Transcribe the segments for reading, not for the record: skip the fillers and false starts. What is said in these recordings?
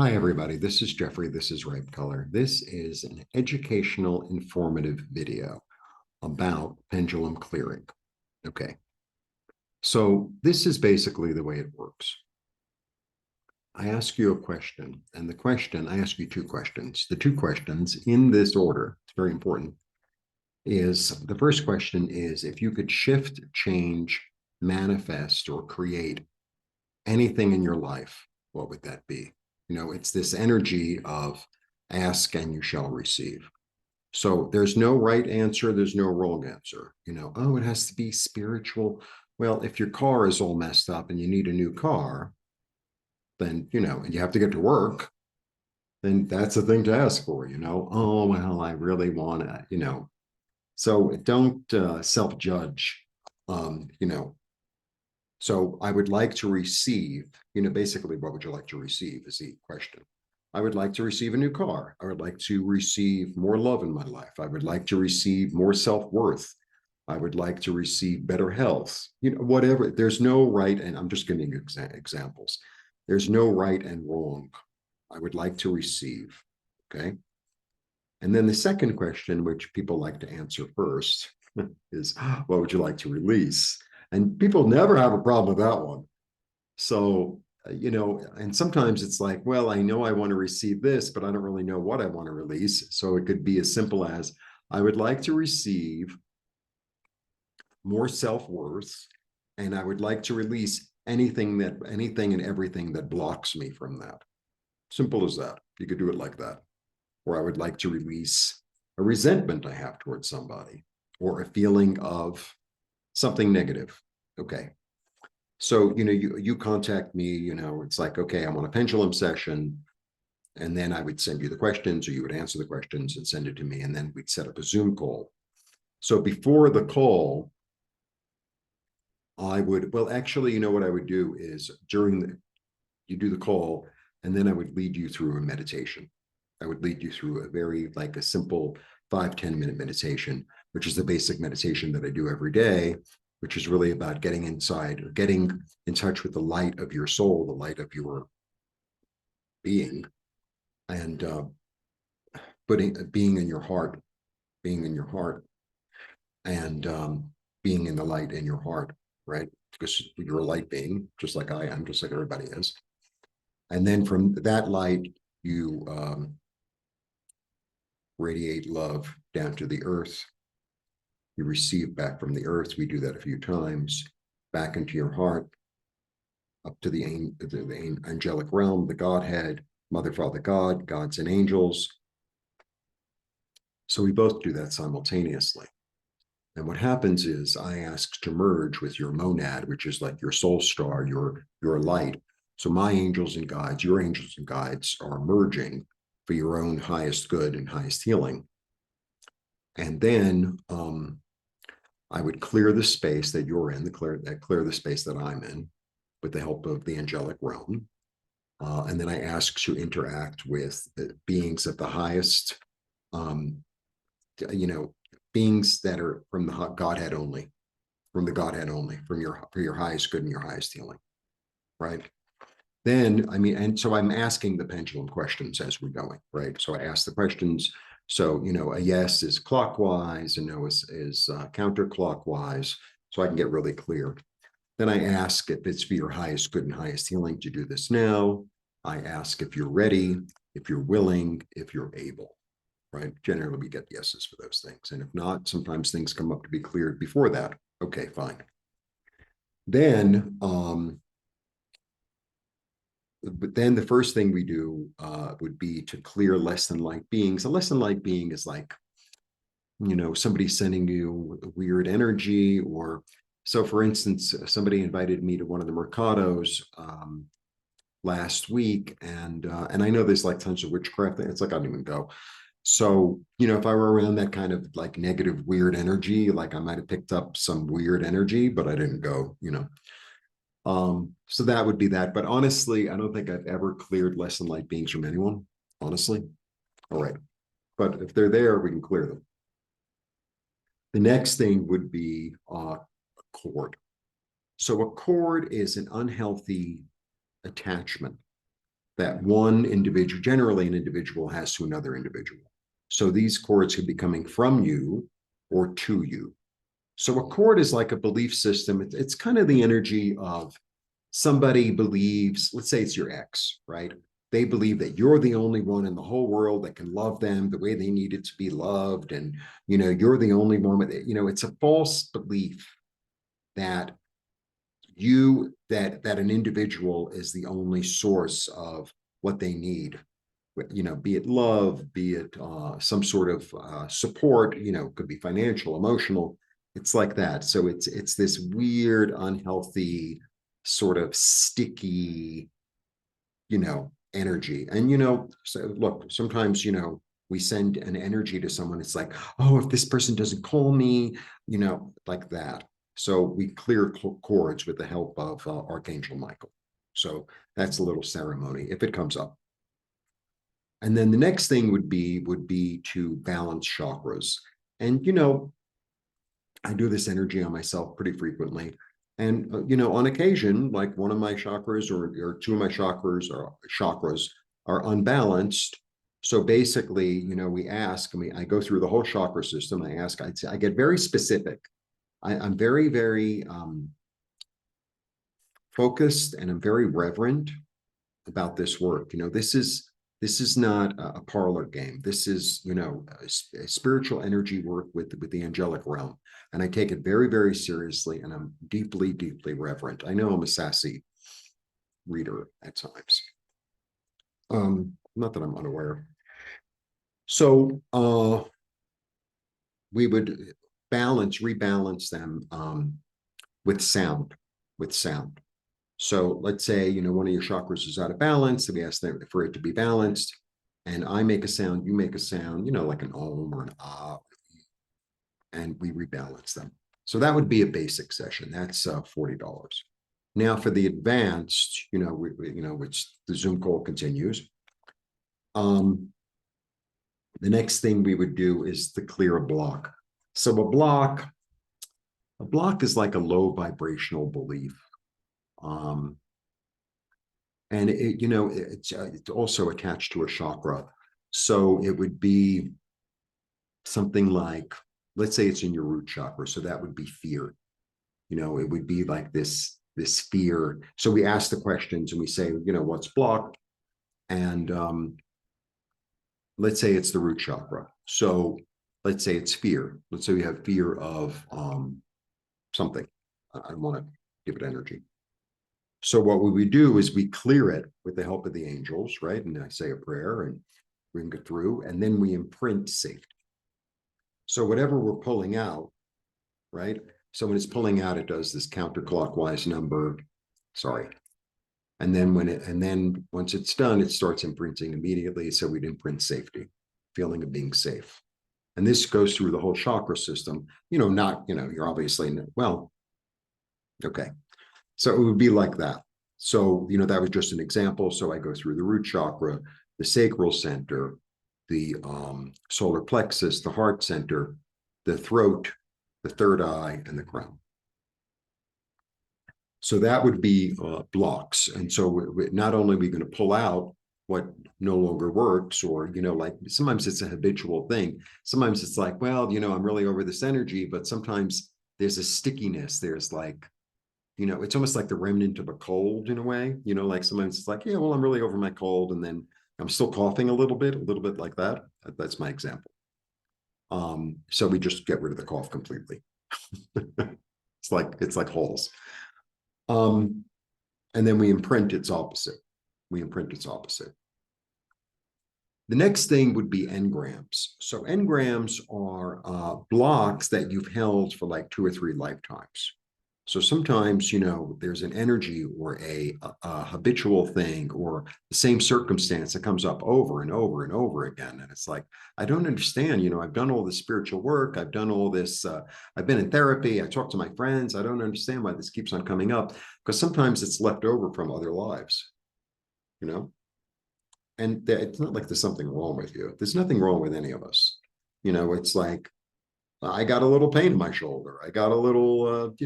Hi, everybody. This is Jeffrey. This is Ripecolor. This is an educational, informative video about pendulum clearing. Okay, so this is basically the way it works. I ask you a question, and I ask you two questions. The two questions in this order, it's very important, is the first question is if you could shift, change, manifest, or create anything in your life, what would that be? It's this energy of ask and you shall receive. So there's no right answer, there's no wrong answer. Oh, it has to be spiritual. Well, if your car is all messed up and you need a new car, then, and you have to get to work, then that's the thing to ask for. Oh, well, I really want to. So don't self-judge. um, you know, So I would like to receive, basically, what would you like to receive is the question. I would like to receive a new car. I would like to receive more love in my life. I would like to receive more self-worth. I would like to receive better health, whatever. There's no right, and I'm just giving you examples. There's no right and wrong. I would like to receive. Okay. And then the second question, which people like to answer first, is what would you like to release? And people never have a problem with that one. So, and sometimes it's like, well, I know I want to receive this, but I don't really know what I want to release. So it could be as simple as I would like to receive more self-worth, and I would like to release anything and everything that blocks me from that. Simple as that. You could do it like that. Or I would like to release a resentment I have towards somebody, or a feeling of something negative. Okay. So, you contact me, it's like, okay, I want a pendulum session. And then I would send you the questions, or you would answer the questions and send it to me. And then we'd set up a Zoom call. So before the call, well, actually, what I would do is you do the call, and then I would lead you through a meditation. I would lead you through like a simple 5-10 minute meditation, which is the basic meditation that I do every day, which is really about getting inside, or getting in touch with the light of your soul, the light of your being, and being in your heart, and being in the light in your heart, right? Because you're a light being, just like I am, just like everybody is. And then from that light, you radiate love down to the earth. You receive back from the earth. We do that a few times, back into your heart, up to the angelic realm, the Godhead, Mother, Father, God, gods and angels. So we both do that simultaneously. And what happens is I ask to merge with your monad, which is like your soul star, your light. So my angels and guides, your angels and guides are merging for your own highest good and highest healing. And then I would clear the space that you're in, clear the space that I'm in, with the help of the angelic realm. And then I ask to interact with the beings at the highest, you know, beings that are from the Godhead only, for your highest good and your highest healing, right? Then, and so I'm asking the pendulum questions as we're going, right? So I ask the questions. So, a yes is clockwise, a no is counterclockwise, so I can get really clear. Then I ask if it's for your highest good and highest healing to do this now. I ask if you're ready, if you're willing, if you're able, right? Generally, we get yeses for those things. And if not, sometimes things come up to be cleared before that. Okay, fine. Then, but then the first thing we do would be to clear less than light beings. A less than light being is like, somebody sending you weird energy. Or so, for instance, somebody invited me to one of the mercados last week, and I know there's like tons of witchcraft. It's like I don't even go. So, if I were around that kind of like negative, weird energy, like I might have picked up some weird energy, but I didn't go. So that would be that. But honestly, I don't think I've ever cleared less than light beings from anyone, honestly. All right. But if they're there, we can clear them. The next thing would be a cord. So a cord is an unhealthy attachment that one individual, generally an individual, has to another individual. So these cords could be coming from you or to you. So a cord is like a belief system. It's kind of the energy of somebody believes, let's say it's your ex, right? They believe that you're the only one in the whole world that can love them the way they needed to be loved. And, you're the only one with it. It's a false belief that that an individual is the only source of what they need, be it love, be it some sort of support, could be financial, emotional. It's like that. So it's this weird, unhealthy, sort of sticky, energy. And so look, sometimes we send an energy to someone. It's like, oh, if this person doesn't call me, like that. So we clear cords with the help of Archangel Michael. So that's a little ceremony if it comes up. And then the next thing would be to balance chakras. And I do this energy on myself pretty frequently. And on occasion, like one of my chakras or two of my chakras are unbalanced. So basically, we ask, I go through the whole chakra system. I get very specific. I'm very, very focused, and I'm very reverent about this work. This is not a parlor game. This is, a spiritual energy work with the angelic realm. And I take it very, very seriously, and I'm deeply, deeply reverent. I know I'm a sassy reader at times. Not that I'm unaware. So we would rebalance them with sound. So let's say, one of your chakras is out of balance, and we ask for it to be balanced. And I make a sound, you make a sound, like an om or an ah, and we rebalance them. So that would be a basic session. That's $40. Now for the advanced, which the Zoom call continues. The next thing we would do is to clear a block. So a block is like a low vibrational belief. And it's also attached to a chakra. So it would be something like, let's say it's in your root chakra. So that would be fear. It would be like this fear. So we ask the questions and we say, what's blocked? And let's say it's the root chakra. So let's say it's fear. Let's say we have fear of something. I want to give it energy. So what we do is we clear it with the help of the angels, right? And I say a prayer and bring it through, and then we imprint safety. So whatever we're pulling out, right? So when it's pulling out, it does this counterclockwise number. Sorry. And then once it's done, it starts imprinting immediately. So we'd imprint safety, feeling of being safe. And this goes through the whole chakra system, you're obviously, well, okay. So it would be like that. So, that was just an example. So I go through the root chakra, the sacral center, the solar plexus, the heart center, the throat, the third eye, and the crown. So that would be blocks. And so not only are we going to pull out what no longer works, or, like sometimes it's a habitual thing. Sometimes it's like, well, I'm really over this energy, but sometimes there's a stickiness. There's like, it's almost like the remnant of a cold in a way, like sometimes it's like, yeah, well, I'm really over my cold. And then I'm still coughing a little bit like that. That's my example. So we just get rid of the cough completely. It's like holes. And then we imprint its opposite. The next thing would be engrams. So engrams are blocks that you've held for like 2 or 3 lifetimes. So sometimes, there's an energy or a habitual thing or the same circumstance that comes up over and over and over again. And it's like, I don't understand, I've done all this spiritual work. I've done all this. I've been in therapy. I talk to my friends. I don't understand why this keeps on coming up, because sometimes it's left over from other lives, and it's not like there's something wrong with you. There's nothing wrong with any of us. It's like, I got a little pain in my shoulder. I got a little,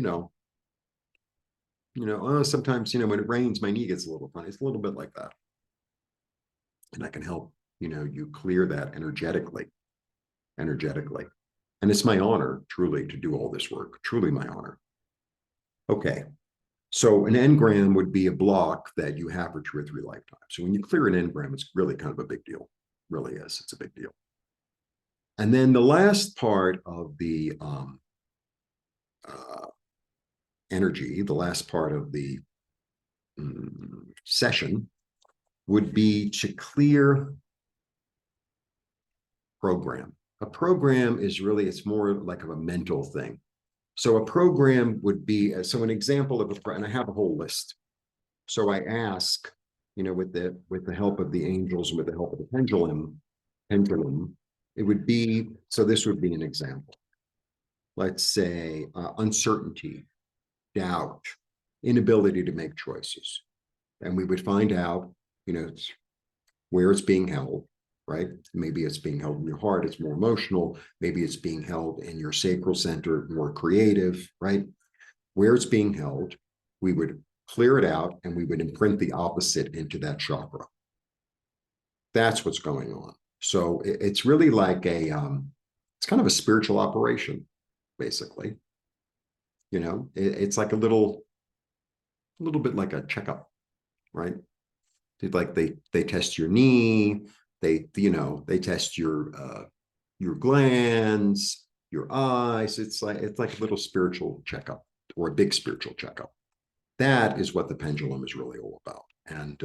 sometimes, when it rains, my knee gets a little funny. It's a little bit like that. and I can help, you clear that energetically. And it's my honor, truly, to do all this work. Truly my honor. Okay. So an engram would be a block that you have for 2 or 3 lifetimes. So when you clear an engram, it's really kind of a big deal. Really is. It's a big deal. And then the last part of the energy, the last part of the session would be to clear program. A program is really, it's more like of a mental thing. So a program would be, so an example of and I have a whole list. So I ask, with the help of the angels and with the help of the pendulum, it would be, so this would be an example. Let's say uncertainty, doubt, inability to make choices. And we would find out, where it's being held, right? Maybe it's being held in your heart, it's more emotional. Maybe it's being held in your sacral center, more creative, right? Where it's being held, we would clear it out and we would imprint the opposite into that chakra. That's what's going on. So it's really like it's kind of a spiritual operation, basically. It's like a little bit like a checkup, right? Like they test your knee, they test your glands, your eyes. It's like a little spiritual checkup, or a big spiritual checkup. That is what the pendulum is really all about. And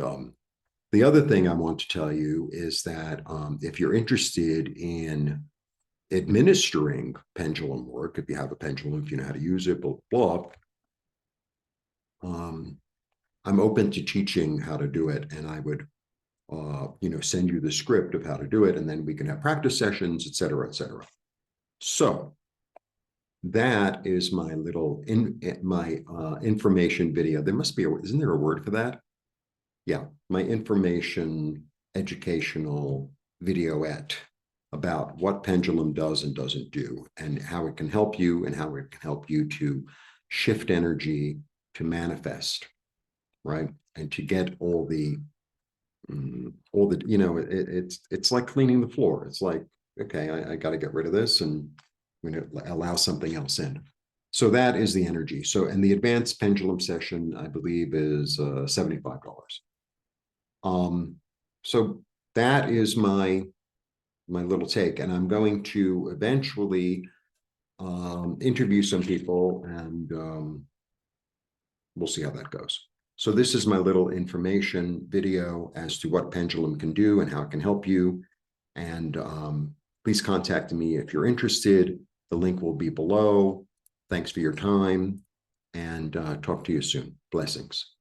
the other thing I want to tell you is that if you're interested in administering pendulum work, if you have a pendulum, if you know how to use it, blah, blah, I'm open to teaching how to do it. And I would, send you the script of how to do it. And then we can have practice sessions, et cetera, et cetera. So that is my little information video. There must be, isn't there a word for that? Yeah, my information educational videoette about what pendulum does and doesn't do, and how it can help you, and how it can help you to shift energy, to manifest, right? And to get all the, it's like cleaning the floor. It's like, okay, I got to get rid of this and I'm going to allow something else in. So that is the energy. So, and the advanced pendulum session, I believe, is $75. So that is my little take, and I'm going to eventually interview some people, and we'll see how that goes. So this is my little information video as to what pendulum can do and how it can help you. And please contact me if you're interested. The link will be below. Thanks for your time, and talk to you soon. Blessings.